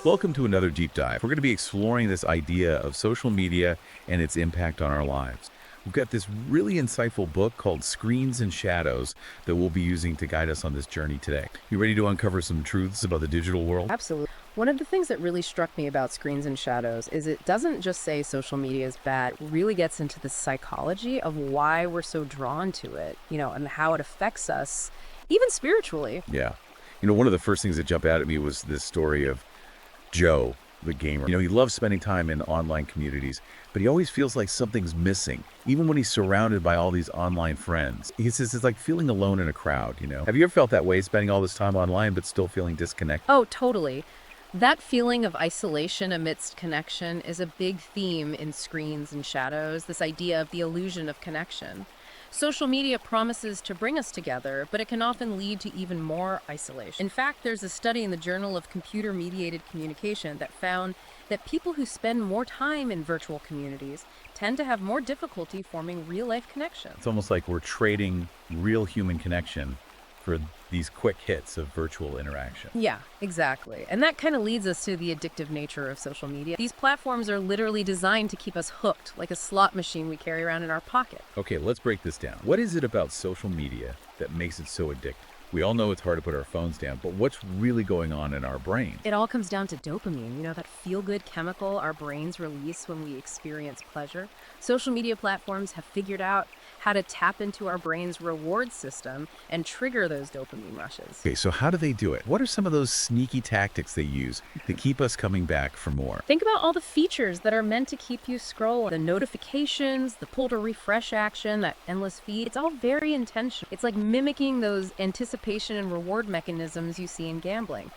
Welcome to another deep dive. We're going to be exploring this idea of social media and its impact on our lives. We've got this really insightful book called Screens and Shadows that we'll be using to guide us on this journey today. You ready to uncover some truths about the digital world? Absolutely. One of the things that really struck me about Screens and Shadows is it doesn't just say social media is bad, it really gets into the psychology of why we're so drawn to it, and how it affects us, even spiritually. Yeah. One of the first things that jumped out at me was this story of Joe, the gamer. He loves spending time in online communities, but he always feels like something's missing, even when he's surrounded by all these online friends. He says it's like feeling alone in a crowd. Have you ever felt that way, spending all this time online, but still feeling disconnected? Oh, totally. That feeling of isolation amidst connection is a big theme in Screens and Shadows, this idea of the illusion of connection. Social media promises to bring us together, but it can often lead to even more isolation. In fact, there's a study in the Journal of Computer-Mediated Communication that found that people who spend more time in virtual communities tend to have more difficulty forming real-life connections. It's almost like we're trading real human connection for these quick hits of virtual interaction. Yeah, exactly. And that kind of leads us to the addictive nature of social media. These platforms are literally designed to keep us hooked, like a slot machine we carry around in our pocket. Okay, let's break this down. What is it about social media that makes it so addictive? We all know it's hard to put our phones down, but what's really going on in our brain? It all comes down to dopamine, that feel-good chemical our brains release when we experience pleasure. Social media platforms have figured out how to tap into our brain's reward system and trigger those dopamine rushes. Okay, so how do they do it? What are some of those sneaky tactics they use to keep us coming back for more? Think about all the features that are meant to keep you scrolling. The notifications, the pull to refresh action, that endless feed. It's all very intentional. It's like mimicking those anticipation and reward mechanisms you see in gambling.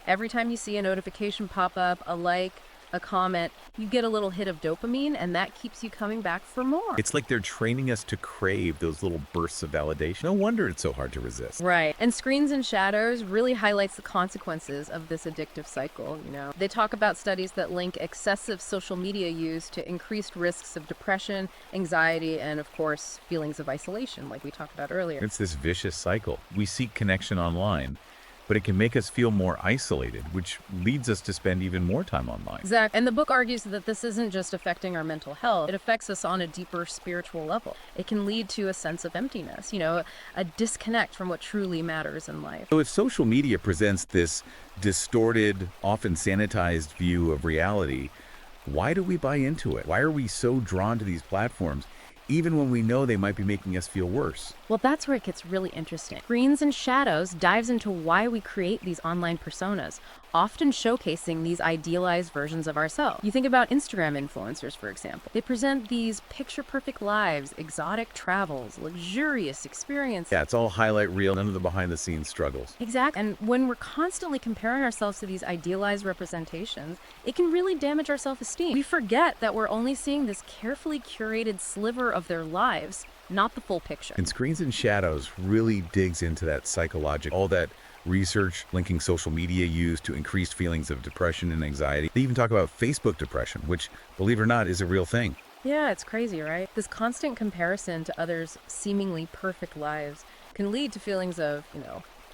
Every time you see a notification pop up, a like, a comment, you get a little hit of dopamine, and that keeps you coming back for more. It's like they're training us to crave those little bursts of validation. No wonder it's so hard to resist. Right. And Screens and Shadows really highlights the consequences of this addictive cycle. They talk about studies that link excessive social media use to increased risks of depression, anxiety, and of course, feelings of isolation, like we talked about earlier. It's this vicious cycle. We seek connection online, but it can make us feel more isolated, which leads us to spend even more time online. Exactly. And the book argues that this isn't just affecting our mental health, it affects us on a deeper spiritual level. It can lead to a sense of emptiness, a disconnect from what truly matters in life. So if social media presents this distorted, often sanitized view of reality, why do we buy into it? Why are we so drawn to these platforms, even when we know they might be making us feel worse? Well, that's where it gets really interesting. Screens and Shadows dives into why we create these online personas, often showcasing these idealized versions of ourselves. You think about Instagram influencers, for example. They present these picture-perfect lives, exotic travels, luxurious experiences. Yeah, it's all highlight reel, none of the behind-the-scenes struggles. Exactly. And when we're constantly comparing ourselves to these idealized representations, it can really damage our self-esteem. We forget that we're only seeing this carefully curated sliver of their lives, not the full picture. And Screens and Shadows really digs into that psychological, all that research linking social media use to increased feelings of depression and anxiety. They even talk about Facebook depression, which, believe it or not, is a real thing. Yeah, it's crazy, right? This constant comparison to others' seemingly perfect lives can lead to feelings of,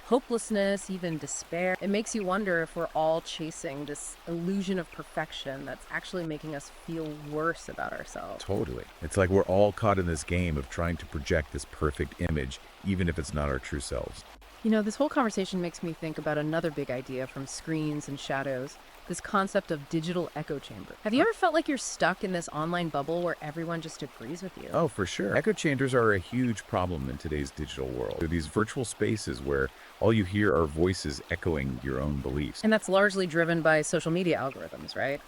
hopelessness, even despair. It makes you wonder if we're all chasing this illusion of perfection that's actually making us feel worse about ourselves. Totally. It's like we're all caught in this game of trying to project this perfect image, even if it's not our true selves. This whole conversation makes me think about another big idea from Screens and Shadows, this concept of digital echo chamber. Have you ever felt like you're stuck in this online bubble where everyone just agrees with you? Oh, for sure. Echo chambers are a huge problem in today's digital world. They're these virtual spaces where all you hear are voices echoing your own beliefs. And that's largely driven by social media algorithms, right?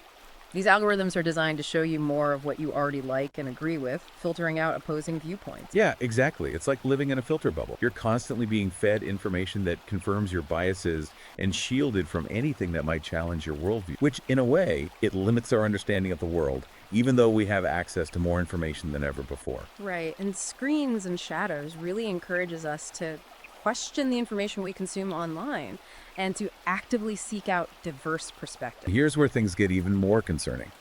These algorithms are designed to show you more of what you already like and agree with, filtering out opposing viewpoints. Yeah, exactly. It's like living in a filter bubble. You're constantly being fed information that confirms your biases and shielded from anything that might challenge your worldview, which in a way, it limits our understanding of the world, even though we have access to more information than ever before. Right, and Screens and Shadows really encourages us to question the information we consume online and to actively seek out diverse perspectives. Here's where things get even more concerning,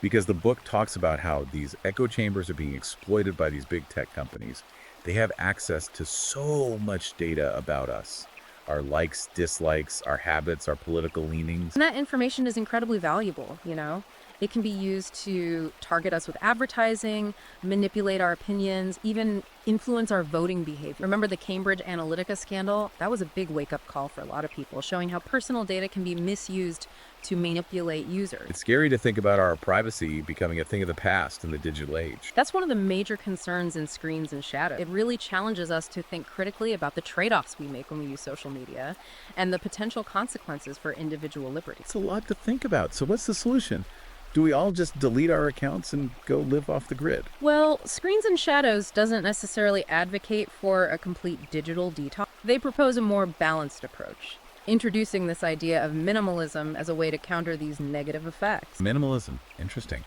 because the book talks about how these echo chambers are being exploited by these big tech companies. They have access to so much data about us, our likes, dislikes, our habits, our political leanings. And that information is incredibly valuable, you know? It can be used to target us with advertising, manipulate our opinions, even influence our voting behavior. Remember the Cambridge Analytica scandal? That was a big wake-up call for a lot of people, showing how personal data can be misused to manipulate users. It's scary to think about our privacy becoming a thing of the past in the digital age. That's one of the major concerns in Screens and Shadows. It really challenges us to think critically about the trade-offs we make when we use social media and the potential consequences for individual liberty. It's a lot to think about. So what's the solution? Do we all just delete our accounts and go live off the grid? Well, Screens and Shadows doesn't necessarily advocate for a complete digital detox. They propose a more balanced approach, introducing this idea of minimalism as a way to counter these negative effects. Minimalism. Interesting.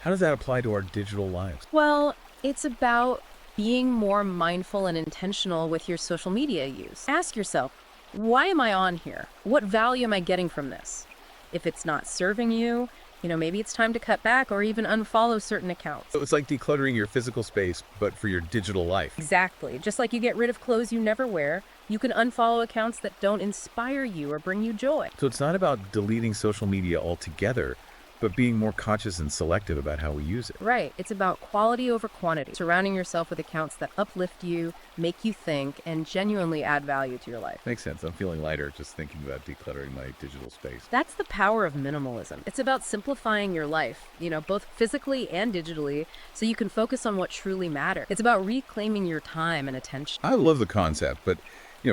How does that apply to our digital lives? Well, it's about being more mindful and intentional with your social media use. Ask yourself, why am I on here? What value am I getting from this? If it's not serving you, maybe it's time to cut back or even unfollow certain accounts. So it's like decluttering your physical space, but for your digital life. Exactly. Just like you get rid of clothes you never wear, you can unfollow accounts that don't inspire you or bring you joy. So it's not about deleting social media altogether, but being more conscious and selective about how we use it. Right. It's about quality over quantity, surrounding yourself with accounts that uplift you, make you think, and genuinely add value to your life. Makes sense. I'm feeling lighter just thinking about decluttering my digital space. That's the power of minimalism. It's about simplifying your life, both physically and digitally, so you can focus on what truly matters. It's about reclaiming your time and attention. I love the concept, but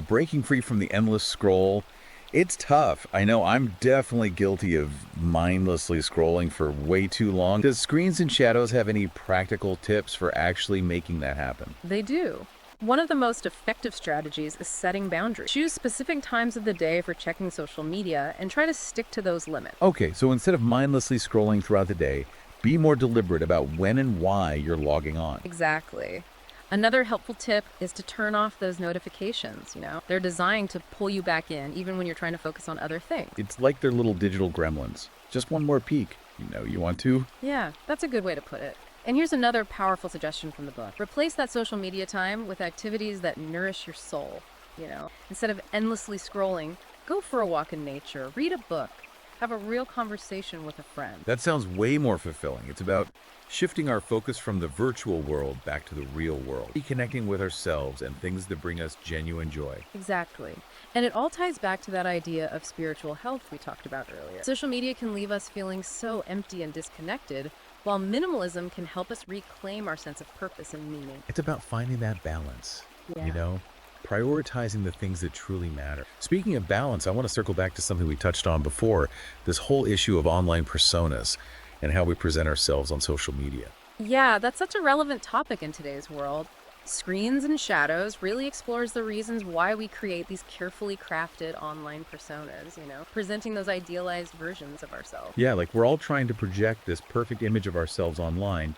breaking free from the endless scroll, it's tough. I know I'm definitely guilty of mindlessly scrolling for way too long. Does Screens and Shadows have any practical tips for actually making that happen? They do. One of the most effective strategies is setting boundaries. Choose specific times of the day for checking social media and try to stick to those limits. Okay, so instead of mindlessly scrolling throughout the day, be more deliberate about when and why you're logging on. Exactly. Another helpful tip is to turn off those notifications, They're designed to pull you back in, even when you're trying to focus on other things. It's like they're little digital gremlins. Just one more peek. You want to? Yeah, that's a good way to put it. And here's another powerful suggestion from the book. Replace that social media time with activities that nourish your soul, Instead of endlessly scrolling, go for a walk in nature, read a book, have a real conversation with a friend. That sounds way more fulfilling. It's about shifting our focus from the virtual world back to the real world, reconnecting with ourselves and things that bring us genuine joy. Exactly. And it all ties back to that idea of spiritual health we talked about earlier. Social media can leave us feeling so empty and disconnected, while minimalism can help us reclaim our sense of purpose and meaning. It's about finding that balance, Yeah. prioritizing the things that truly matter. Speaking of balance, I want to circle back to something we touched on before, this whole issue of online personas and how we present ourselves on social media. Yeah, that's such a relevant topic in today's world. Screens and Shadows really explores the reasons why we create these carefully crafted online personas, presenting those idealized versions of ourselves. Yeah, like we're all trying to project this perfect image of ourselves online,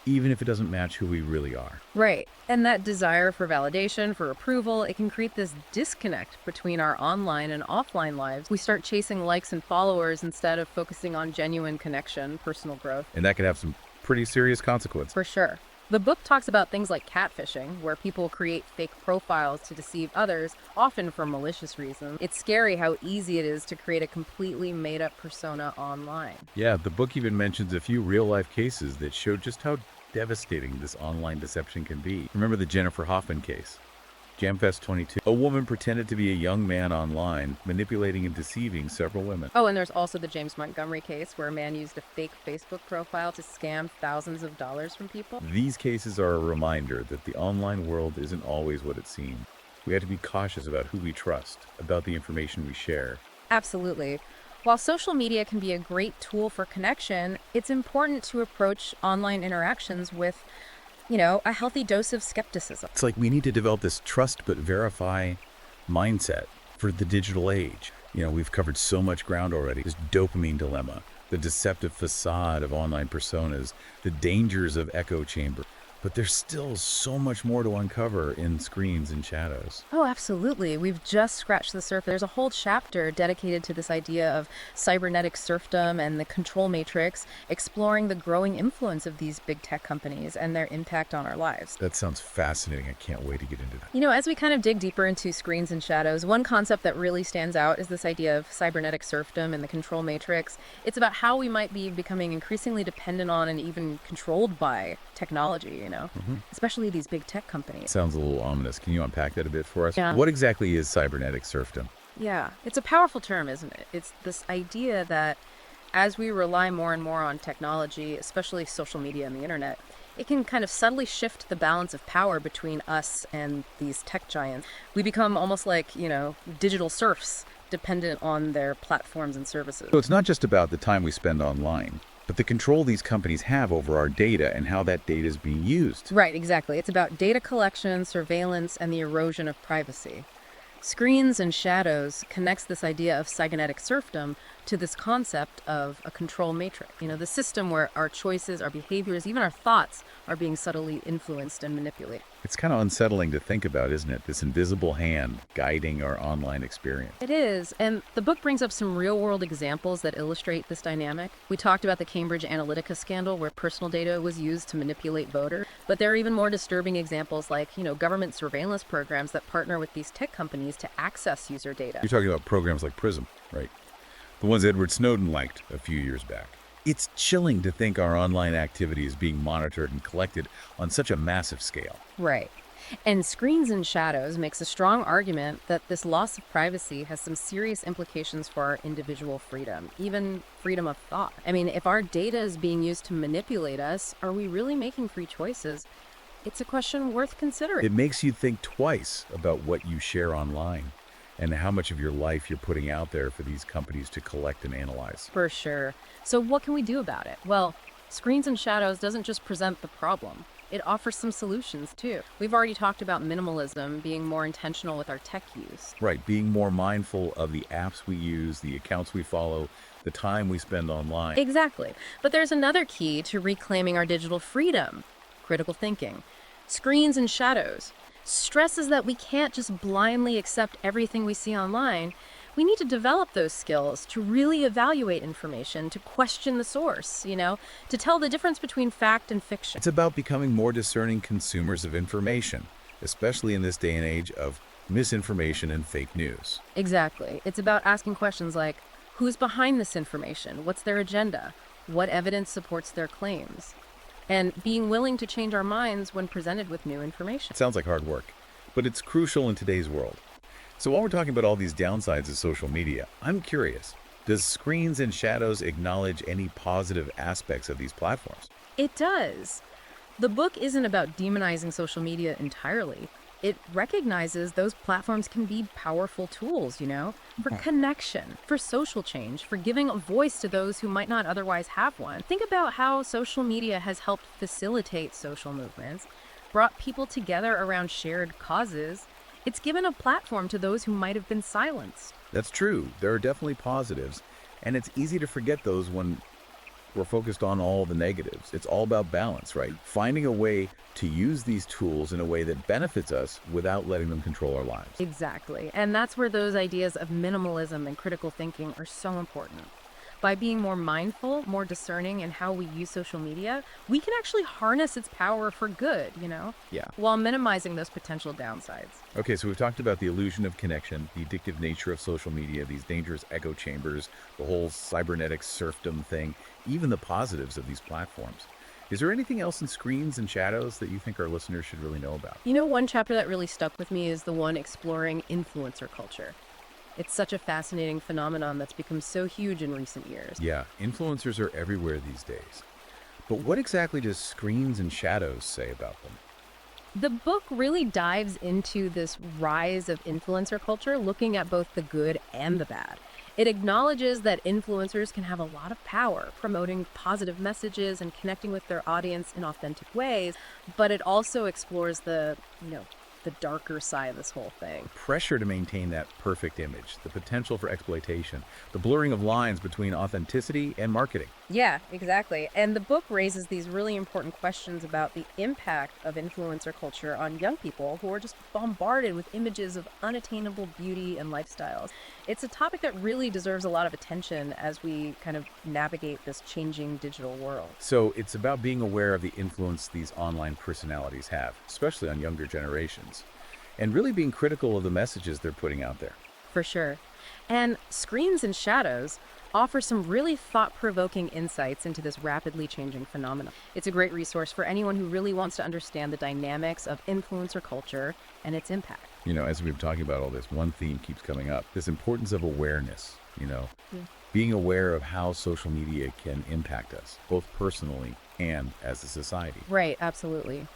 even if it doesn't match who we really are. Right. And that desire for validation, for approval, it can create this disconnect between our online and offline lives. We start chasing likes and followers instead of focusing on genuine connection, personal growth. And that could have some pretty serious consequences. For sure. The book talks about things like catfishing, where people create fake profiles to deceive others, often for malicious reasons. It's scary how easy it is to create a completely made-up persona online. Yeah, the book even mentions a few real-life cases that show just how devastating this online deception can be. Remember the Jennifer Hoffman case? Jamfest 22. A woman pretended to be a young man online, manipulating and deceiving several women. Oh, and there's also the James Montgomery case, where a man used a fake Facebook profile to scam thousands of dollars from people. These cases are a reminder that the online world isn't always what it seems. We have to be cautious about who we trust, about the information we share. Absolutely. While social media can be a great tool for connection, it's important to approach online interactions with, a healthy dose of skepticism. It's like we need to develop this trust but verify mindset for the digital age. We've covered so much ground already. This dopamine dilemma, the deceptive facade of online personas, the dangers of echo chamber. But there's still so much more to uncover in Screens and Shadows. Oh, absolutely. We've just scratched the surface. There's a whole chapter dedicated to this idea of cybernetic serfdom and the control matrix, exploring the growing influence of these big tech companies and their impact on our lives. That sounds fascinating. I can't wait to get into that. You know, as we kind of dig deeper into Screens and Shadows, one concept that really stands out is this idea of cybernetic serfdom and the control matrix. It's about how we might be becoming increasingly dependent on and even controlled by technology, especially these big tech companies. Sounds a little ominous. Can you unpack that a bit for us? Yeah. What exactly is cybernetic serfdom? Yeah, it's a powerful term, isn't it? It's this idea that as we rely more and more on technology, especially social media and the internet, it can kind of subtly shift the balance of power between us and these tech giants. We become almost like, digital serfs, dependent on their platforms and services. So it's not just about the time we spend online, but the control these companies have over our data and how that data is being used. Right, exactly. It's about data collection, surveillance, and the erosion of privacy. Screens and Shadows connects this idea of cybernetic serfdom to this concept of a control matrix. The system where our choices, our behaviors, even our thoughts are being subtly influenced and manipulated. It's kind of unsettling to think about, isn't it? This invisible hand guiding our online experience. It is, and the book brings up some real-world examples that illustrate this dynamic. We talked about the Cambridge Analytica scandal where personal data was used to manipulate voters, but there are even more disturbing examples like, government surveillance programs that partner with these tech companies to access user data. You're talking about programs like PRISM, right? The ones Edward Snowden liked a few years back. It's chilling to think our online activity is being monitored and collected on such a massive scale. Right. And Screens and Shadows makes a strong argument that this loss of privacy has some serious implications for our individual freedom, even freedom of thought. I mean, if our data is being used to manipulate us, are we really making free choices? It's a question worth considering. It makes you think twice about what you share online and how much of your life you're putting out there for these companies to collect and analyze. For sure. So what can we do about it? Well, Screens and Shadows doesn't just present the problem. It offers some solutions, too. We've already talked about minimalism, being more intentional with our tech use. Right, being more mindful of the apps we use, the accounts we follow, the time we spend online. Exactly. But there's another key to reclaiming our digital freedom: critical thinking. Screens and Shadows stresses that we can't just blindly accept everything we see online. We need to develop those skills to really evaluate information, to question the source, to tell the difference between fact and fiction. It's about becoming more discerning consumers of information, especially in this day and age of misinformation and fake news. Exactly. It's about asking questions like, who's behind this information? What's their agenda? What evidence supports their claims? And being willing to change our minds when presented with new information. It sounds like hard work, but it's crucial in today's world. So while we're talking about all these downsides of social media, I'm curious, does Screens and Shadows acknowledge any positive aspects of these platforms? It does. The book isn't about demonizing social media entirely. It recognizes those platforms can be powerful tools, for connection, for social change, for giving a voice to those who might not otherwise have one. Think about how social media has helped facilitate social movements, brought people together around shared causes. It's given a platform to those who might have been silenced. That's true. There are definitely positives, and it's easy to forget those when we're focused on all the negatives. It's all about balance, right? Finding a way to use these tools in a way that benefits us without letting them control our lives. Exactly. And that's where those ideas of minimalism and critical thinking are so important. By being more mindful, more discerning in how we use social media, we can actually harness its power for good, Yeah. while minimizing those potential downsides. Okay, so we've talked about the illusion of connection, the addictive nature of social media, these dangerous echo chambers, the whole cybernetic serfdom thing, even the positives of these platforms. Is there anything else in Screens and Shadows that you think our listeners should really know about? One chapter that really stuck with me is the one exploring influencer culture. It's such a fascinating phenomenon that's become so huge in recent years. Yeah, influencers are everywhere these days. But what exactly does Screens and Shadows say about them? The book really dives into this rise of influencer culture, looking at both the good and the bad. It acknowledges that influencers can have a lot of power, promoting positive messages and connecting with their audience in authentic ways, but it also explores the, the darker side of this whole thing. Pressure to maintain that perfect image, the potential for exploitation, the blurring of lines between authenticity and marketing. Yeah, exactly. And the book raises these really important questions about the impact of influencer culture on young people who are just bombarded with images of unattainable beauty and lifestyles. It's a topic that really deserves a lot of attention as we kind of navigate this changing digital world. So it's about being aware of the influence these online personalities have, especially on younger generations, and really being critical of the messages they're putting out there. For sure. And Screens and Shadows offers some really thought-provoking insights into this rapidly changing phenomenon. It's a great resource for anyone who really wants to understand the dynamics of influencer culture and its impact. As we've been talking about all this, one theme keeps coming up, this importance of awareness, being aware of how social media can impact us, both personally and as a society. Right, absolutely.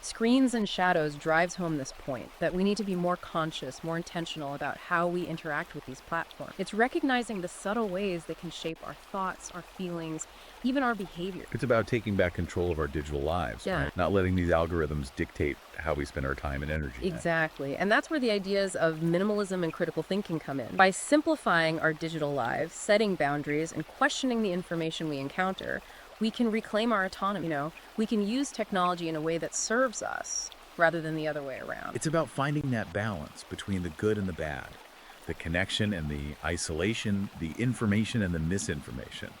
Screens and Shadows drives home this point that we need to be more conscious, more intentional about how we interact with these platforms. It's recognizing the subtle ways that can shape our thoughts, our feelings, even our behavior. It's about taking back control of our digital lives, Yeah. right? Not letting these algorithms dictate how we spend our time and energy. Exactly. And that's where the ideas of minimalism and critical thinking come in. By simplifying our digital lives, setting boundaries, and questioning the information we encounter, we can reclaim our autonomy. We can use technology in a way that serves us rather than the other way around. It's about finding that balance between the good and the bad, the connection and the isolation, the information and the misinformation.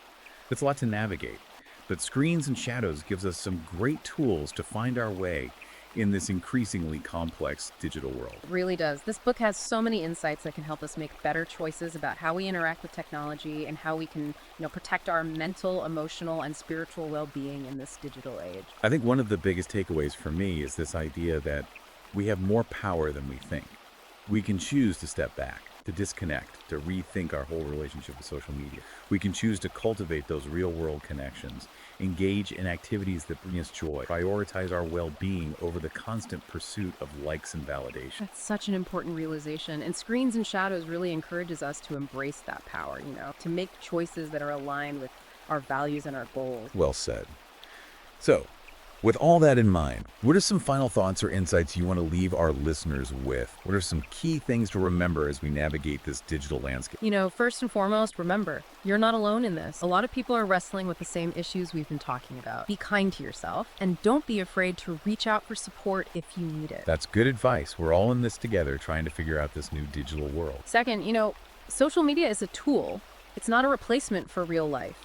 It's a lot to navigate, but Screens and Shadows gives us some great tools to find our way in this increasingly complex digital world. It really does. This book has so many insights that can help us make better choices about how we interact with technology and how we can, protect our mental, emotional, and spiritual well-being in this digital age. I think one of the biggest takeaways for me is this idea that we have more power than we think. We can choose to step back, to disconnect, to rethink our whole relationship with social media. We can choose to cultivate those real-world connections, engage in activities that bring us joy, prioritize our well-being over the constant pursuit of likes and validation. That's such an important realization. And Screens and Shadows really encourages us to embrace that power, to make choices that are aligned with our values and our goals. Well said. So, with all that in mind, what are some final thoughts or insights you want to leave our listeners with? What are some key things to remember as we navigate this digital landscape? First and foremost, remember, you're not alone in this. A lot of people are wrestling with the same issues we've been talking about. Be kind to yourself, and don't be afraid to reach out for support if you need it. That's good advice. We're all in this together trying to figure out this new digital world. Second, social media is a tool. It's not a replacement for real life.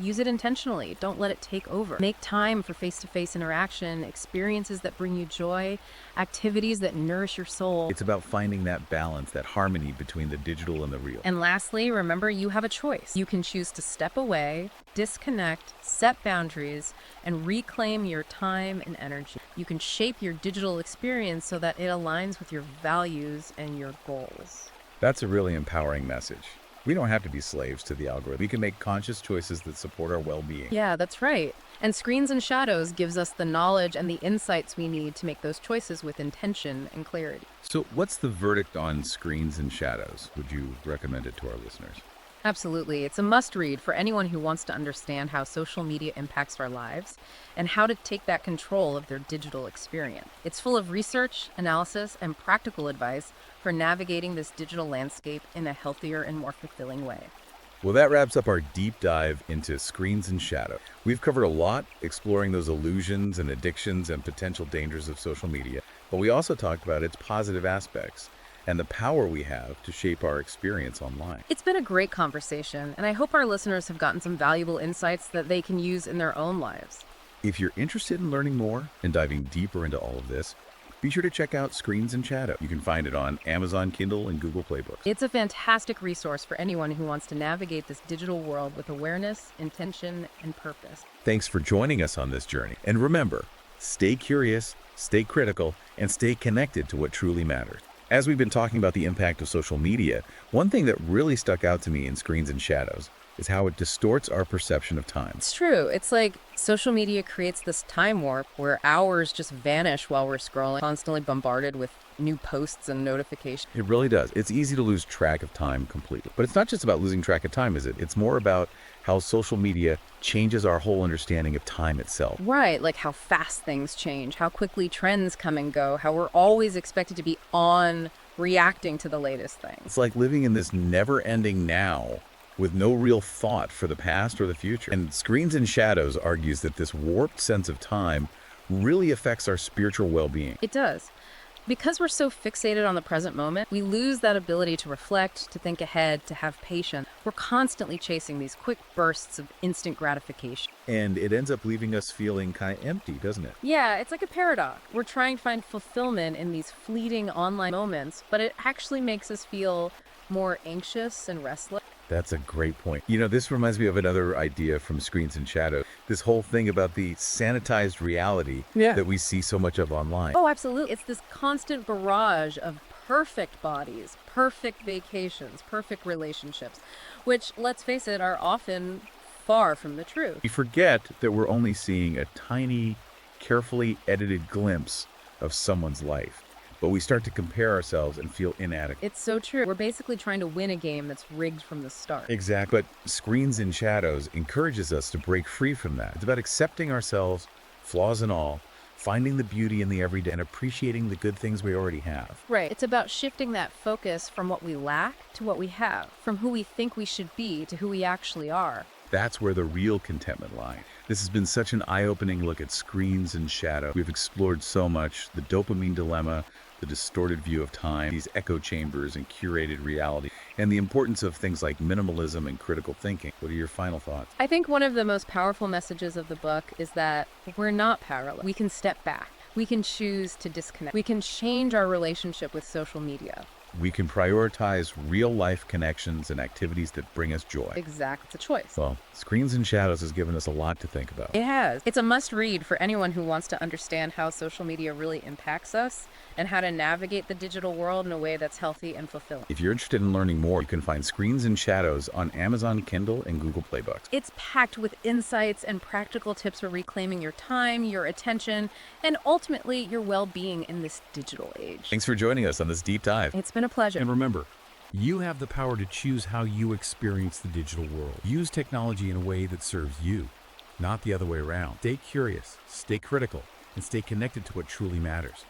Use it intentionally. Don't let it take over. Make time for face-to-face interaction, experiences that bring you joy, activities that nourish your soul. It's about finding that balance, that harmony between the digital and the real. And lastly, remember you have a choice. You can choose to step away, disconnect, set boundaries, and reclaim your time and energy. You can shape your digital experience so that it aligns with your values and your goals. That's a really empowering message. We don't have to be slaves to the algorithm. We can make conscious choices that support our well-being. Yeah, that's right. And Screens and Shadows gives us the knowledge and the insights we need to make those choices with intention and clarity. So what's the verdict on Screens and Shadows? Would you recommend it to our listeners? Absolutely. It's a must-read for anyone who wants to understand how social media impacts our lives and how to take back control of their digital experience. It's full of research, analysis, and practical advice for navigating this digital landscape in a healthier and more fulfilling way. Well, that wraps up our deep dive into Screens and Shadow. We've covered a lot, exploring those illusions and addictions and potential dangers of social media, but we also talked about its positive aspects and the power we have to shape our experience online. It's been a great conversation, and I hope our listeners have gotten some valuable insights that they can use in their own lives. If you're interested in learning more and diving deeper into all of this, be sure to check out Screens and Shadow. You can find it on Amazon Kindle and Google Play Books. It's a fantastic resource for anyone who wants to navigate this digital world with awareness, intention, and purpose. Thanks for joining us on this journey. And remember, stay curious, stay critical, and stay connected to what truly matters. As we've been talking about the impact of social media, one thing that really stuck out to me in Screens and Shadows is how it distorts our perception of time. It's true. It's like social media creates this time warp where hours just vanish while we're scrolling, constantly bombarded with new posts and notifications. It really does. It's easy to lose track of time completely. But it's not just about losing track of time, is it? It's more about how social media changes our whole understanding of time itself. Right, like how fast things change, how quickly trends come and go, how we're always expected to be on reacting to the latest thing. It's like living in this never-ending now with no real thought for the past or the future. And Screens and Shadows argues that this warped sense of time really affects our spiritual well-being. It does. Because we're so fixated on the present moment, we lose that ability to reflect, to think ahead, to have patience. We're constantly chasing these quick bursts of instant gratification. And it ends up leaving us feeling kind of empty, doesn't it? Yeah, it's like a paradox. We're trying to find fulfillment in these fleeting online moments, but it actually makes us feel more anxious and restless. That's a great point. You know, this reminds me of another idea from Screens and Shadows. This whole thing about the sanitized reality that we see so much of online. Oh, absolutely. It's this constant barrage of perfect bodies, perfect vacations, perfect relationships, which, let's face it, are often far from the truth. We forget that we're only seeing a tiny, carefully edited glimpse of someone's life. But we start to compare ourselves and feel inadequate. It's so true. We're basically trying to win a game that's rigged from the start. Exactly. But Screens and Shadows encourages us to break free from that. It's about accepting ourselves, flaws and all, finding the beauty in the everyday, and appreciating the good things we already have. Right. It's about shifting that focus from what we lack to what we have, from who we think we should be to who we actually are. That's where the real contentment lies. This has been such an eye-opening look at Screens and Shadow. We've explored so much: the dopamine dilemma, the distorted view of time, these echo chambers and curated reality, and the importance of things like minimalism and critical thinking. What are your final thoughts? I think one of the most powerful messages of the book is that we're not powerless. We can step back. We can choose to disconnect. We can change our relationship with social media. We can prioritize real-life connections and activities that bring us joy. Exactly. It's a choice. Well, Screens and Shadows has given us a lot to think about. It has. It's a must-read for anyone who wants to understand how social media really impacts us and how to navigate the digital world in a way that's healthy and fulfilling. If you're interested in learning more, you can find Screens and Shadows on Amazon Kindle and Google Play Books. It's packed with insights and practical tips for reclaiming your time, your attention, and ultimately your well-being in this digital age. Thanks for joining us on this deep dive. It's been a pleasure. And remember, you have the power to choose how you experience the digital world. Use technology in a way that serves you, not the other way around. Stay curious, stay critical, and stay connected to what truly matters.